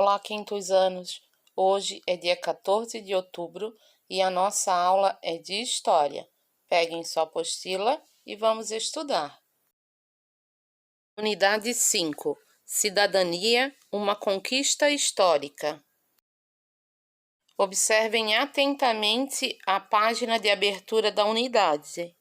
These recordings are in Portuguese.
Olá, quintos anos! Hoje é dia 14 de outubro e a nossa aula é de História. Peguem sua apostila e vamos estudar. Unidade 5. Cidadania, uma conquista histórica. Observem atentamente a página de abertura da unidade.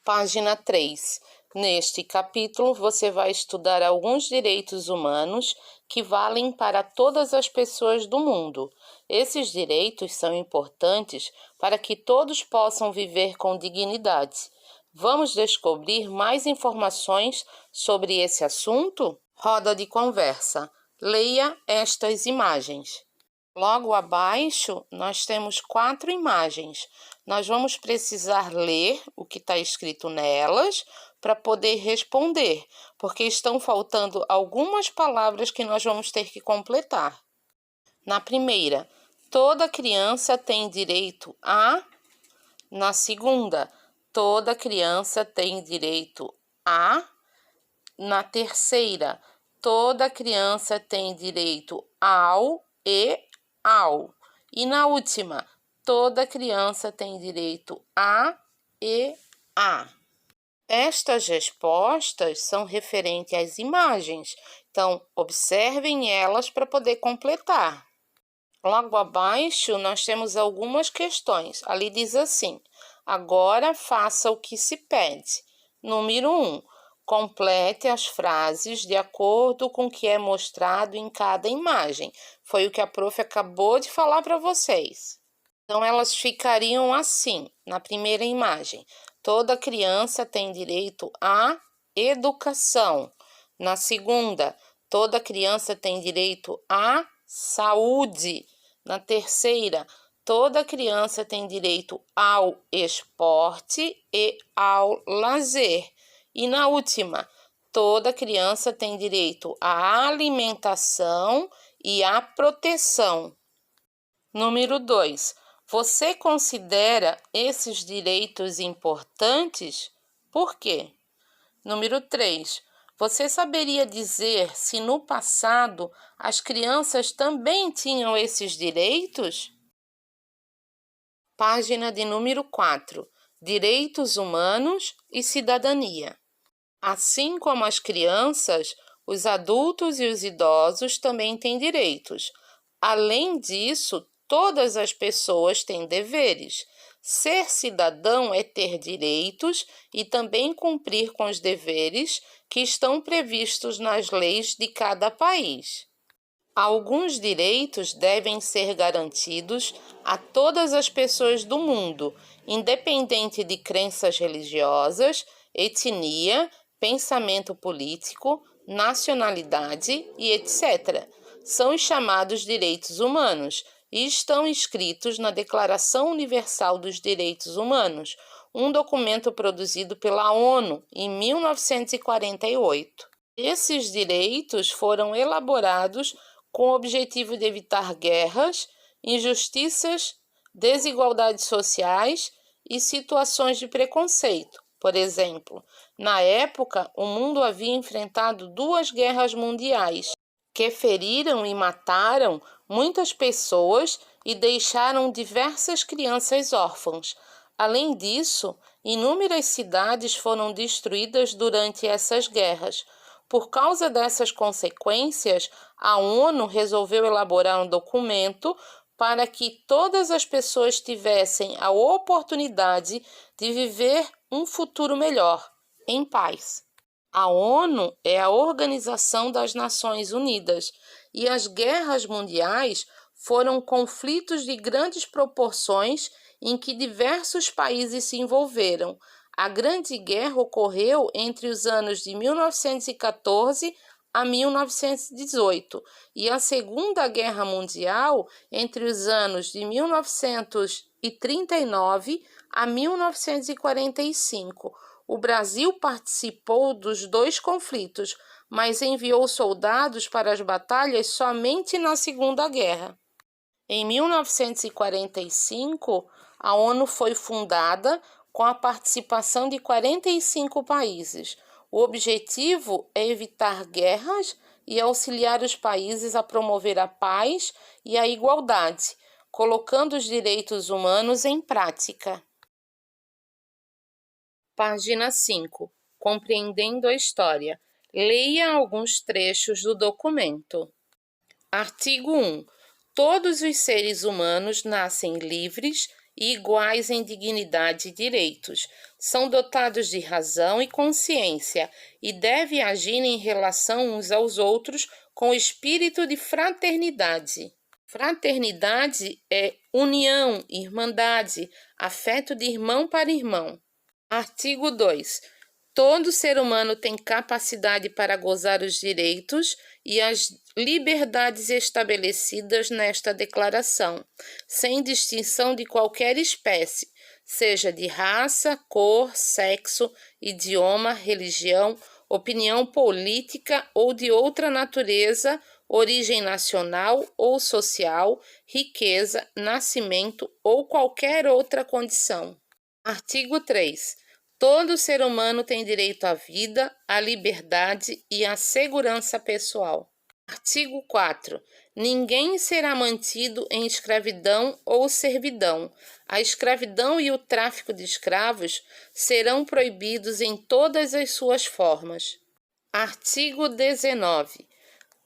Página 3. Neste capítulo, você vai estudar alguns direitos humanos que valem para todas as pessoas do mundo. Esses direitos são importantes para que todos possam viver com dignidade. Vamos descobrir mais informações sobre esse assunto? Roda de conversa. Leia estas imagens. Logo abaixo, nós temos 4 imagens. Nós vamos precisar ler o que está escrito nelas para poder responder, porque estão faltando algumas palavras que nós vamos ter que completar. Na primeira, toda criança tem direito a. Na segunda, toda criança tem direito a. Na terceira, toda criança tem direito ao e ao. E na última, toda criança tem direito a e a. Estas respostas são referentes às imagens, então observem elas para poder completar. Logo abaixo, nós temos algumas questões. Ali diz assim: agora faça o que se pede. Número 1. Complete as frases de acordo com o que é mostrado em cada imagem. Foi o que a prof acabou de falar para vocês. Então, elas ficariam assim, na primeira imagem. Toda criança tem direito à educação. Na segunda, toda criança tem direito à saúde. Na terceira, toda criança tem direito ao esporte e ao lazer. E na última, toda criança tem direito à alimentação e à proteção. Número 2. Você considera esses direitos importantes? Por quê? Número 3. Você saberia dizer se no passado as crianças também tinham esses direitos? Página de número 4. Direitos humanos e cidadania. Assim como as crianças, os adultos e os idosos também têm direitos. Além disso, todas as pessoas têm deveres. Ser cidadão é ter direitos e também cumprir com os deveres que estão previstos nas leis de cada país. Alguns direitos devem ser garantidos a todas as pessoas do mundo, independente de crenças religiosas, etnia, pensamento político, nacionalidade e etc. São os chamados direitos humanos e estão inscritos na Declaração Universal dos Direitos Humanos, um documento produzido pela ONU em 1948. Esses direitos foram elaborados com o objetivo de evitar guerras, injustiças, desigualdades sociais e situações de preconceito. Por exemplo, na época, o mundo havia enfrentado 2 guerras mundiais, que feriram e mataram muitas pessoas e deixaram diversas crianças órfãs. Além disso, inúmeras cidades foram destruídas durante essas guerras. Por causa dessas consequências, a ONU resolveu elaborar um documento para que todas as pessoas tivessem a oportunidade de viver um futuro melhor, em paz. A ONU é a Organização das Nações Unidas e as guerras mundiais foram conflitos de grandes proporções em que diversos países se envolveram. A Grande Guerra ocorreu entre os anos de 1914 a 1918 e a Segunda Guerra Mundial entre os anos de 1939 a 1945. O Brasil participou dos 2 conflitos, mas enviou soldados para as batalhas somente na Segunda Guerra. Em 1945, a ONU foi fundada com a participação de 45 países. O objetivo é evitar guerras, e auxiliar os países a promover a paz e a igualdade, colocando os direitos humanos em prática. Página 5. Compreendendo a história. Leia alguns trechos do documento. Artigo 1. Todos os seres humanos nascem livres e iguais em dignidade e direitos. São dotados de razão e consciência e devem agir em relação uns aos outros com espírito de fraternidade. Fraternidade é união, irmandade, afeto de irmão para irmão. Artigo 2. Todo ser humano tem capacidade para gozar os direitos e as liberdades estabelecidas nesta declaração, sem distinção de qualquer espécie, seja de raça, cor, sexo, idioma, religião, opinião política ou de outra natureza, origem nacional ou social, riqueza, nascimento ou qualquer outra condição. Artigo 3. Todo ser humano tem direito à vida, à liberdade e à segurança pessoal. Artigo 4. Ninguém será mantido em escravidão ou servidão. A escravidão e o tráfico de escravos serão proibidos em todas as suas formas. Artigo 19.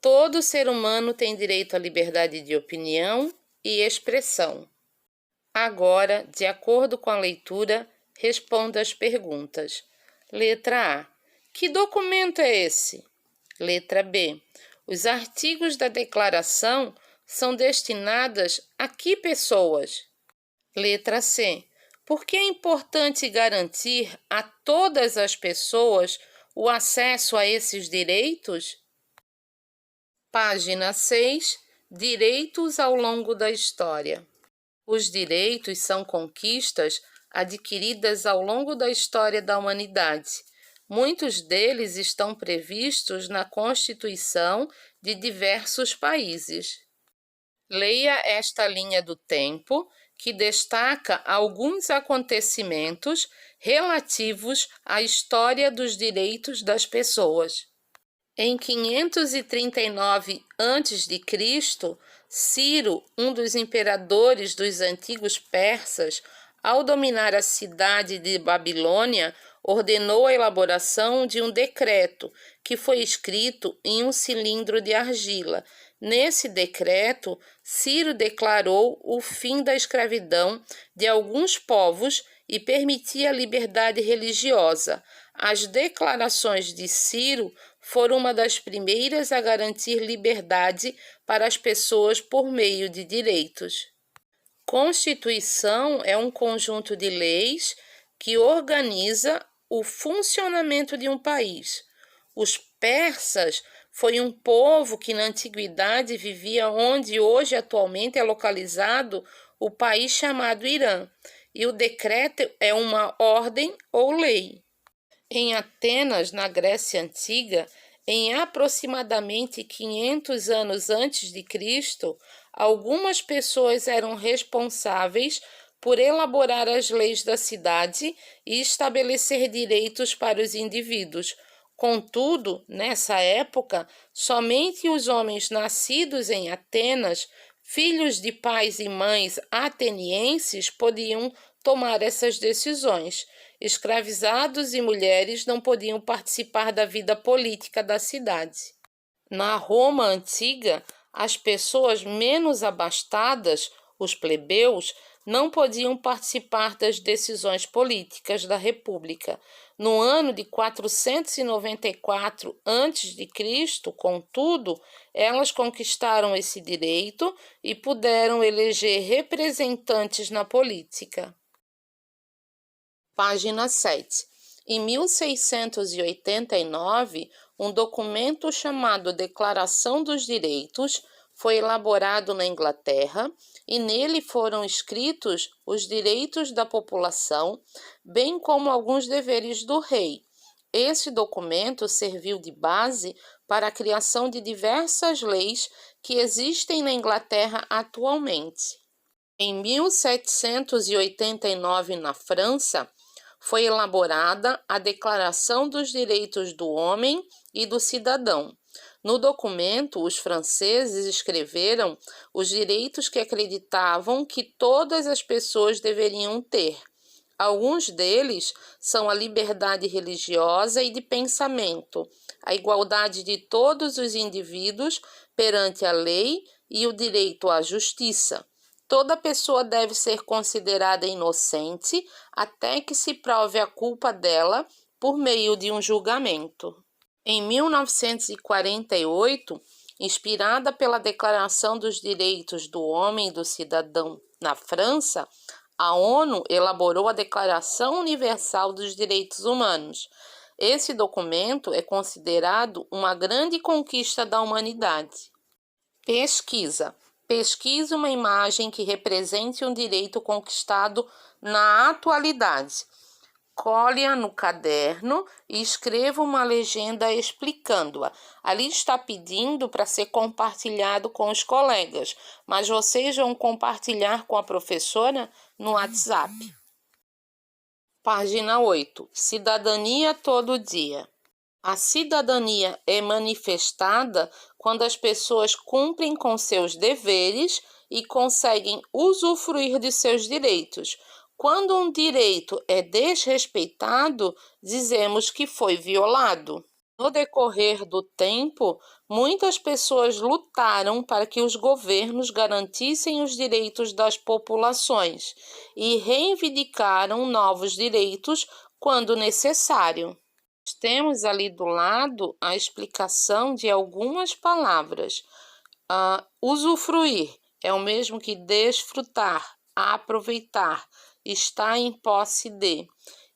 Todo ser humano tem direito à liberdade de opinião e expressão. Agora, de acordo com a leitura, responda as perguntas. Letra A. Que documento é esse? Letra B. Os artigos da declaração são destinados a que pessoas? Letra C. Por que é importante garantir a todas as pessoas o acesso a esses direitos? Página 6. Direitos ao longo da história. Os direitos são conquistas adquiridas ao longo da história da humanidade. Muitos deles estão previstos na Constituição de diversos países. Leia esta linha do tempo, que destaca alguns acontecimentos relativos à história dos direitos das pessoas. Em 539 a.C., Ciro, um dos imperadores dos antigos persas, ao dominar a cidade de Babilônia, ordenou a elaboração de um decreto, que foi escrito em um cilindro de argila. Nesse decreto, Ciro declarou o fim da escravidão de alguns povos e permitia a liberdade religiosa. As declarações de Ciro foram uma das primeiras a garantir liberdade para as pessoas por meio de direitos. Constituição é um conjunto de leis que organiza o funcionamento de um país. Os persas foi um povo que na antiguidade vivia onde hoje atualmente é localizado o país chamado Irã, e o decreto é uma ordem ou lei. Em Atenas, na Grécia Antiga, em aproximadamente 500 anos antes de Cristo, algumas pessoas eram responsáveis por elaborar as leis da cidade e estabelecer direitos para os indivíduos. Contudo, nessa época, somente os homens nascidos em Atenas, filhos de pais e mães atenienses, podiam tomar essas decisões. Escravizados e mulheres não podiam participar da vida política da cidade. Na Roma antiga, as pessoas menos abastadas, os plebeus, não podiam participar das decisões políticas da República. No ano de 494 a.C., contudo, elas conquistaram esse direito e puderam eleger representantes na política. Página 7. Em 1689, um documento chamado Declaração dos Direitos foi elaborado na Inglaterra e nele foram escritos os direitos da população, bem como alguns deveres do rei. Esse documento serviu de base para a criação de diversas leis que existem na Inglaterra atualmente. Em 1789, na França, foi elaborada a Declaração dos Direitos do Homem e do Cidadão. No documento, os franceses escreveram os direitos que acreditavam que todas as pessoas deveriam ter. Alguns deles são a liberdade religiosa e de pensamento, a igualdade de todos os indivíduos perante a lei e o direito à justiça. Toda pessoa deve ser considerada inocente até que se prove a culpa dela por meio de um julgamento. Em 1948, inspirada pela Declaração dos Direitos do Homem e do Cidadão na França, a ONU elaborou a Declaração Universal dos Direitos Humanos. Esse documento é considerado uma grande conquista da humanidade. Pesquisa. Pesquise uma imagem que represente um direito conquistado na atualidade. Cole-a no caderno e escreva uma legenda explicando-a. Ali está pedindo para ser compartilhado com os colegas, mas vocês vão compartilhar com a professora no WhatsApp. Página 8. Cidadania todo dia. A cidadania é manifestada quando as pessoas cumprem com seus deveres e conseguem usufruir de seus direitos. Quando um direito é desrespeitado, dizemos que foi violado. No decorrer do tempo, muitas pessoas lutaram para que os governos garantissem os direitos das populações e reivindicaram novos direitos quando necessário. Temos ali do lado a explicação de algumas palavras. Usufruir é o mesmo que desfrutar, aproveitar, estar em posse de.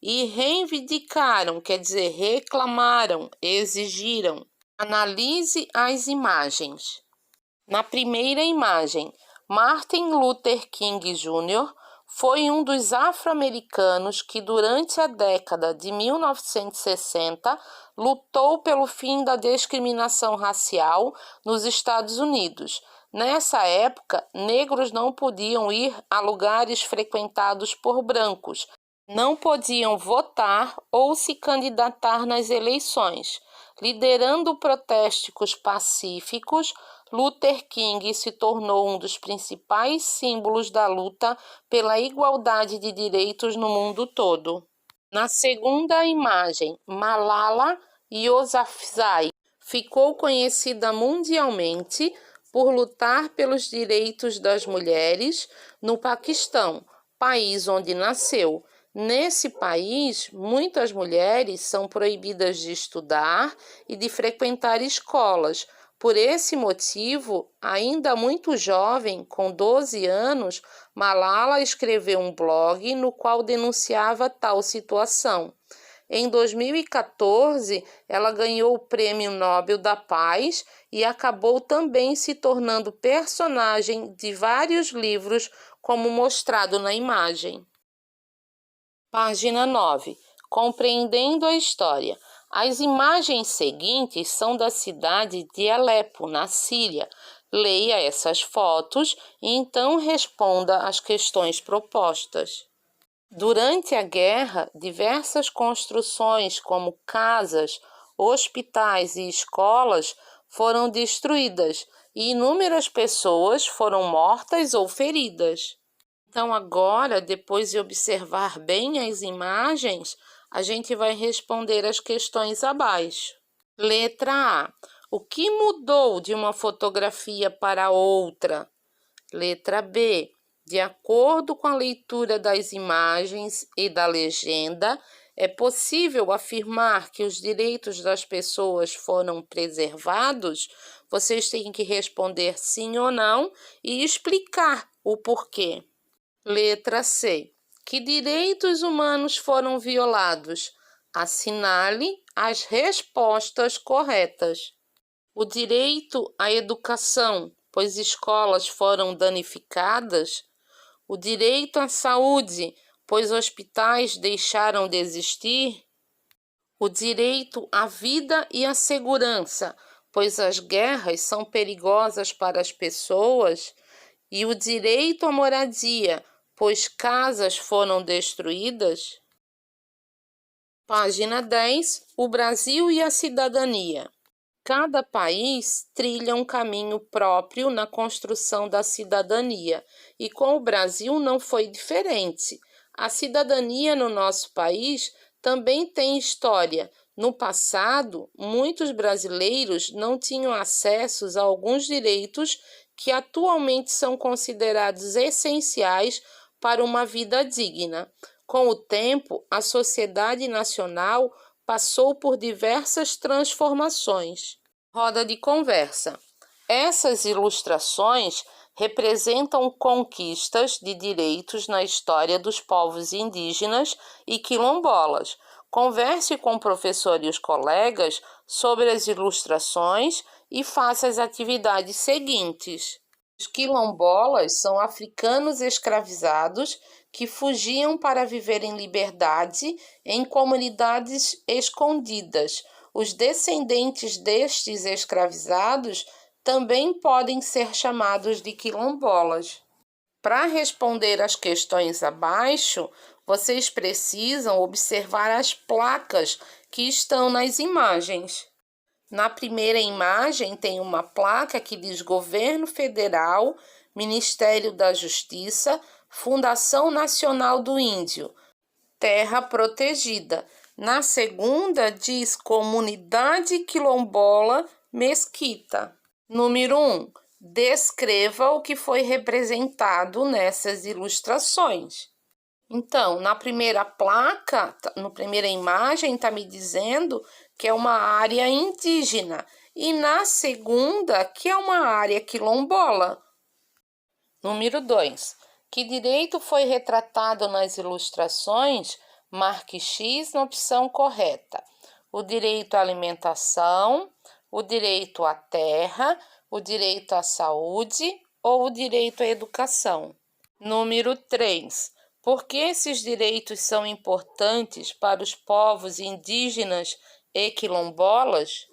E reivindicaram, quer dizer, reclamaram, exigiram. Analise as imagens. Na primeira imagem, Martin Luther King Jr. foi um dos afro-americanos que, durante a década de 1960, lutou pelo fim da discriminação racial nos Estados Unidos. Nessa época, negros não podiam ir a lugares frequentados por brancos, não podiam votar ou se candidatar nas eleições. Liderando protestos pacíficos, Luther King se tornou um dos principais símbolos da luta pela igualdade de direitos no mundo todo. Na segunda imagem, Malala Yousafzai ficou conhecida mundialmente por lutar pelos direitos das mulheres no Paquistão, país onde nasceu. Nesse país, muitas mulheres são proibidas de estudar e de frequentar escolas. Por esse motivo, ainda muito jovem, com 12 anos, Malala escreveu um blog no qual denunciava tal situação. Em 2014, ela ganhou o Prêmio Nobel da Paz e acabou também se tornando personagem de vários livros, como mostrado na imagem. Página 9. Compreendendo a história. As imagens seguintes são da cidade de Alepo, na Síria. Leia essas fotos e então responda às questões propostas. Durante a guerra, diversas construções como casas, hospitais e escolas foram destruídas e inúmeras pessoas foram mortas ou feridas. Então agora, depois de observar bem as imagens, a gente vai responder as questões abaixo. Letra A. O que mudou de uma fotografia para outra? Letra B. De acordo com a leitura das imagens e da legenda, é possível afirmar que os direitos das pessoas foram preservados? Vocês têm que responder sim ou não e explicar o porquê. Letra C. Que direitos humanos foram violados? Assinale as respostas corretas. O direito à educação, pois escolas foram danificadas. O direito à saúde, pois hospitais deixaram de existir. O direito à vida e à segurança, pois as guerras são perigosas para as pessoas. E o direito à moradia, pois casas foram destruídas. Página 10. O Brasil e a cidadania. Cada país trilha um caminho próprio na construção da cidadania, e com o Brasil não foi diferente. A cidadania no nosso país também tem história. No passado, muitos brasileiros não tinham acesso a alguns direitos que atualmente são considerados essenciais para uma vida digna. Com o tempo, a sociedade nacional passou por diversas transformações. Roda de conversa. Essas ilustrações representam conquistas de direitos na história dos povos indígenas e quilombolas. Converse com o professor e os colegas sobre as ilustrações e faça as atividades seguintes. Os quilombolas são africanos escravizados que fugiam para viver em liberdade em comunidades escondidas. Os descendentes destes escravizados também podem ser chamados de quilombolas. Para responder às questões abaixo, vocês precisam observar as placas que estão nas imagens. Na primeira imagem tem uma placa que diz Governo Federal, Ministério da Justiça, Fundação Nacional do Índio, Terra Protegida. Na segunda diz Comunidade Quilombola Mesquita. Número 1. Descreva o que foi representado nessas ilustrações. Então, na primeira placa, na primeira imagem, está me dizendo que é uma área indígena. E na segunda, que é uma área quilombola. Número 2. Que direito foi retratado nas ilustrações? Marque X na opção correta. O direito à alimentação, o direito à terra, o direito à saúde ou o direito à educação. Número 3. Por que esses direitos são importantes para os povos indígenas e quilombolas?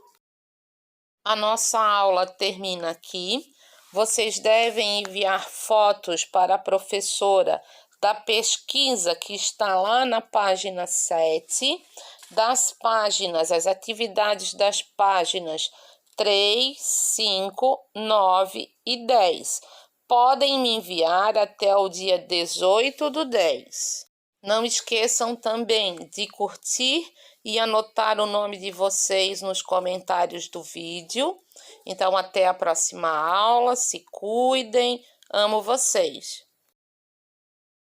A nossa aula termina aqui. Vocês devem enviar fotos para a professora da pesquisa que está lá na página 7, das páginas, as atividades das páginas 3, 5, 9 e 10. Podem me enviar até o dia 18/10. Não esqueçam também de curtir e anotar o nome de vocês nos comentários do vídeo. Então, até a próxima aula. Se cuidem. Amo vocês.